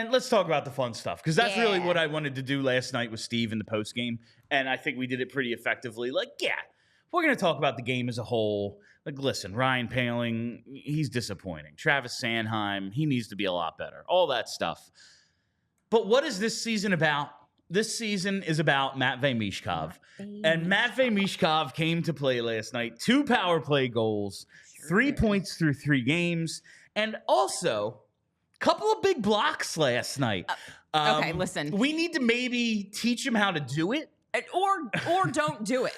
And let's talk about the fun stuff, because that's really what I wanted to do last night with Steve in the post game, and I think we did it pretty effectively. Like, we're going to talk about the game as a whole. Like, listen, Ryan Poehling, he's disappointing. Travis Sanheim, he needs to be a lot better. All that stuff. But what is this season about? This season is about Matvei Michkov. And Matvei Michkov came to play last night. 2 power play goals, 3 points through 3 games, and also a couple of big blocks last night. Okay, listen. We need to maybe teach him how to do it. Or don't do it.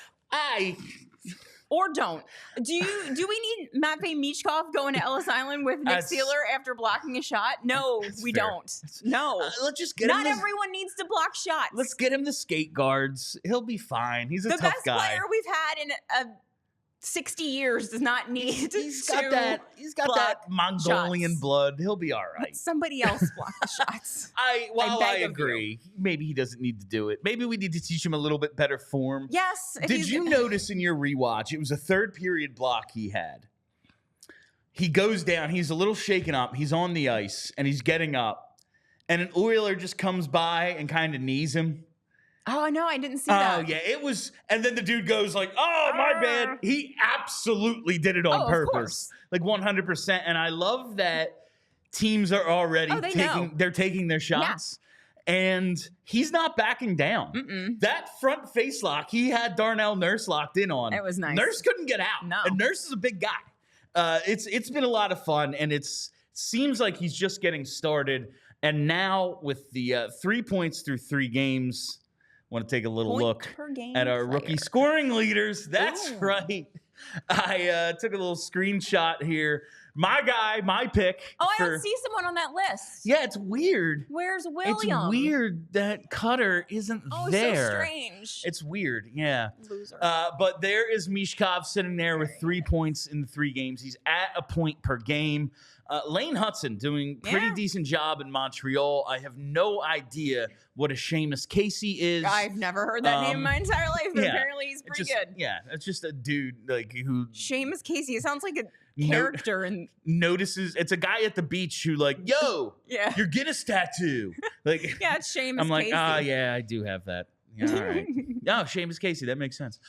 Or don't. Do we need Matvei Michkov going to Ellis Island with Nick Seeler after blocking a shot? No, we don't. No. Let's just get Not everyone needs to block shots. Let's get him the skate guards. He'll be fine. He's a tough guy. The best player we've had in 60 years does not need He's got that Mongolian blood. He'll be all right. Let somebody else block the shots. I agree. Maybe he doesn't need to do it. Maybe we need to teach him a little bit better form. Yes. Did you notice in your rewatch, it was a 3rd period block he had. He goes down. He's a little shaken up. He's on the ice, and he's getting up. And an Oiler just comes by and kind of knees him. Oh, no, I didn't see that. Oh, yeah, it was, and then the dude goes like, oh, my bad. He absolutely did it on purpose. Like 100%. And I love that teams are already taking their shots. Yeah. And he's not backing down. That front face lock, he had Darnell Nurse locked in on. It was nice. Nurse couldn't get out. No. And Nurse is a big guy. It's been a lot of fun, and it seems like he's just getting started. And now with the 3 points through 3 games, want to take a little look at our rookie scoring leaders. That's right. I took a little screenshot here. My guy, my pick. Oh, I don't see someone on that list. Yeah, it's weird. Where's William? It's weird that Cutter isn't there. Oh, so strange. It's weird, yeah. Loser. But there is Michkov sitting there with 3 points in the 3 games. He's at a point per game. Lane Hudson doing pretty decent job in Montreal. I have no idea what a Seamus Casey is. I've never heard that name in my entire life, but apparently he's pretty good. Yeah, it's just a dude like who Seamus Casey. It sounds like a character and notices. It's a guy at the beach who like, yo, your Guinness tattoo. Like, yeah, it's Seamus. I'm like, Casey. Yeah, I do have that. Yeah, all right. No, Seamus Casey. That makes sense.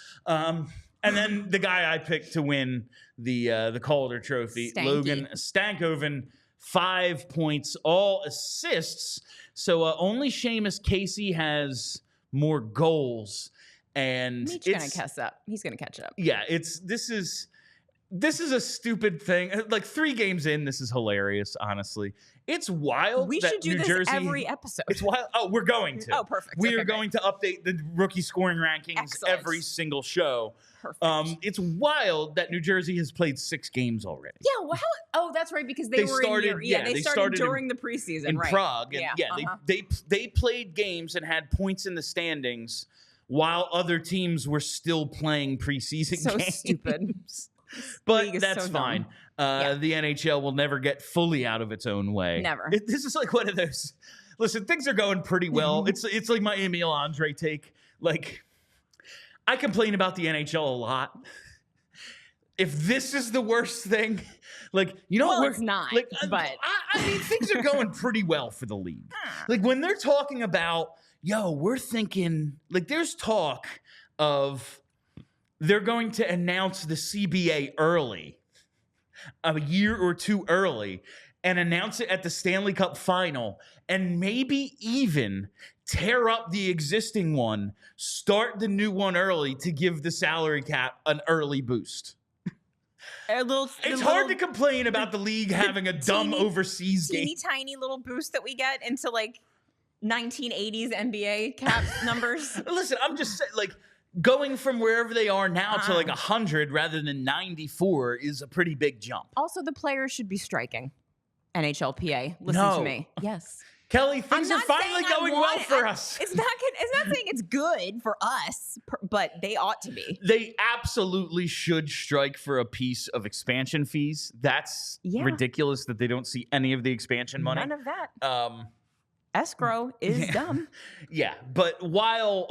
And then the guy I picked to win the Calder Trophy, Logan Stankoven, 5 points, all assists. So only Seamus Casey has more goals, and He's gonna catch up. He's gonna catch up. Yeah, this is a stupid thing. Like 3 games in, this is hilarious. Honestly, it's wild. We should do New this Jersey, every episode. It's wild. Oh, we're going to. Oh, perfect. We are going to update the rookie scoring rankings every single show. Perfect. It's wild that New Jersey has played 6 games already. Yeah, well, oh, that's right, because they were started, they started during the preseason, in right? Prague, and they played games and had points in the standings while other teams were still playing preseason games. So stupid. But that's fine. The NHL will never get fully out of its own way. Never. This is like one of those. Listen, things are going pretty well. It's like my Emile Andre take. Like, I complain about the NHL a lot. If this is the worst thing, like, you know, well, it's not. Like, but I mean, things are going pretty well for the league. Like when they're talking about, we're thinking, like, there's talk of they're going to announce the CBA early, a year or 2 early, and announce it at the Stanley Cup final, and maybe even tear up the existing one, start the new one early to give the salary cap an early boost. It's hard to complain about the league having a dumb overseas game. Teeny tiny little boost that we get into like 1980s NBA cap numbers. Listen, I'm just saying, like, going from wherever they are now to like 100 rather than 94 is a pretty big jump. Also, the players should be striking. NHLPA, listen to me. Yes. Kelly, things are finally going well for us. It's not saying it's good for us, but they ought to be. They absolutely should strike for a piece of expansion fees. That's ridiculous that they don't see any of the expansion money. None of that. Escrow is dumb. Yeah, but while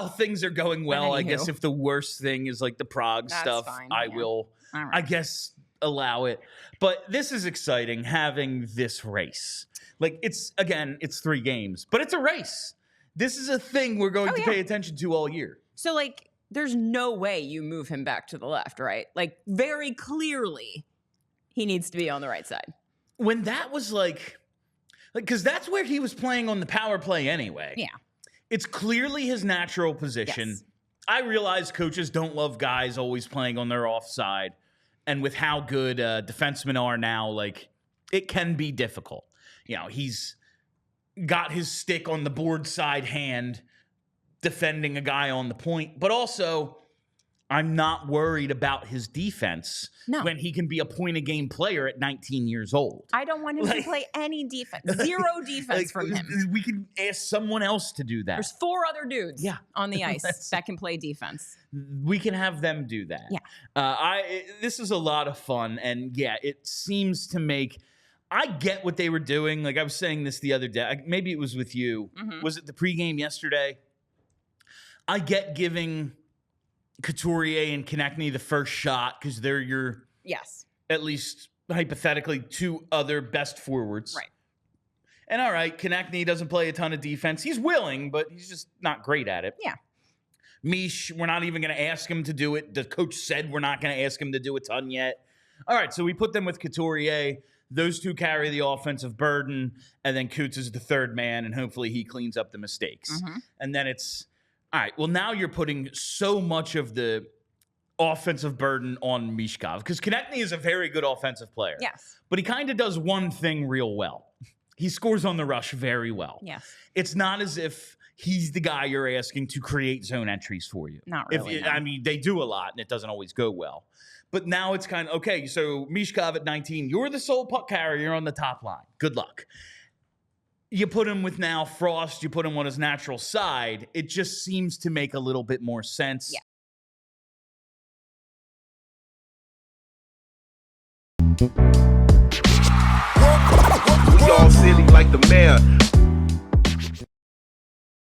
things are going well, I guess if the worst thing is like the Prague stuff, fine, I will. Right. I guess allow it. But this is exciting, having this race. Like, it's 3 games, but it's a race. This is a thing we're going to pay attention to all year. So, like, there's no way you move him back to the left, right? Like, very clearly, he needs to be on the right side. When that was like, because that's where he was playing on the power play anyway. Yeah. It's clearly his natural position. Yes. I realize coaches don't love guys always playing on their offside. And with how good defensemen are now, like, it can be difficult. You know, he's got his stick on the board side hand defending a guy on the point. But also, I'm not worried about his defense when he can be a point-a-game player at 19 years old. I don't want him to play any defense. Zero defense from him. We can ask someone else to do that. There's 4 other dudes on the ice that can play defense. We can have them do that. Yeah. This is a lot of fun, and it seems to make. I get what they were doing. Like, I was saying this the other day. Maybe it was with you. Mm-hmm. Was it the pregame yesterday? I get giving Couturier and Konechny the first shot because they're your at least hypothetically 2 other best forwards. Right. And all right, Konechny doesn't play a ton of defense. He's willing, but he's just not great at it. Yeah. Mish, we're not even going to ask him to do it. The coach said we're not going to ask him to do a ton yet. All right, so we put them with Couturier. Those 2 carry the offensive burden, and then Coots is the third man, and hopefully he cleans up the mistakes. Mm-hmm. And then it's, all right, well, now you're putting so much of the offensive burden on Michkov, because Konechny is a very good offensive player. Yes. But he kind of does one thing real well. He scores on the rush very well. Yes. It's not as if he's the guy you're asking to create zone entries for you. Not really. I mean, they do a lot, and it doesn't always go well. But now it's kind of, okay, so Michkov at 19, you're the sole puck carrier on the top line. Good luck. You put him with now Frost, you put him on his natural side. It just seems to make a little bit more sense. We all silly like the mayor.